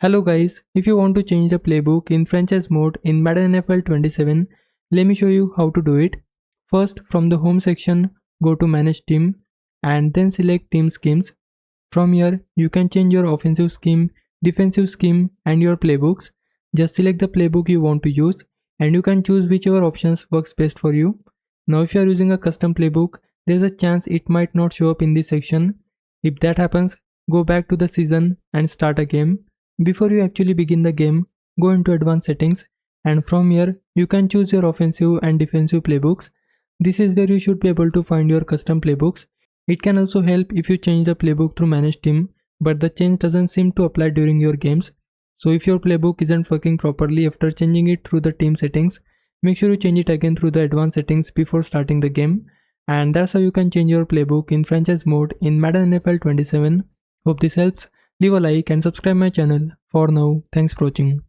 Hello guys, if you want to change the playbook in franchise mode in Madden NFL 27, let me show you how to do it. First, from the home section, go to manage team and then select team schemes. From here, you can change your offensive scheme, defensive scheme and your playbooks. Just select the playbook you want to use and you can choose whichever options works best for you. Now if you are using a custom playbook, there is a chance it might not show up in this section. If that happens, go back to the season and start a game. Before you actually begin the game, go into advanced settings and from here you can choose your offensive and defensive playbooks. This is where you should be able to find your custom playbooks. It can also help if you change the playbook through manage team, but the change doesn't seem to apply during your games. So if your playbook isn't working properly after changing it through the team settings, make sure you change it again through the advanced settings before starting the game. And that's how you can change your playbook in franchise mode in Madden NFL 27. Hope this helps. Leave a like and subscribe my channel. For now, thanks for watching.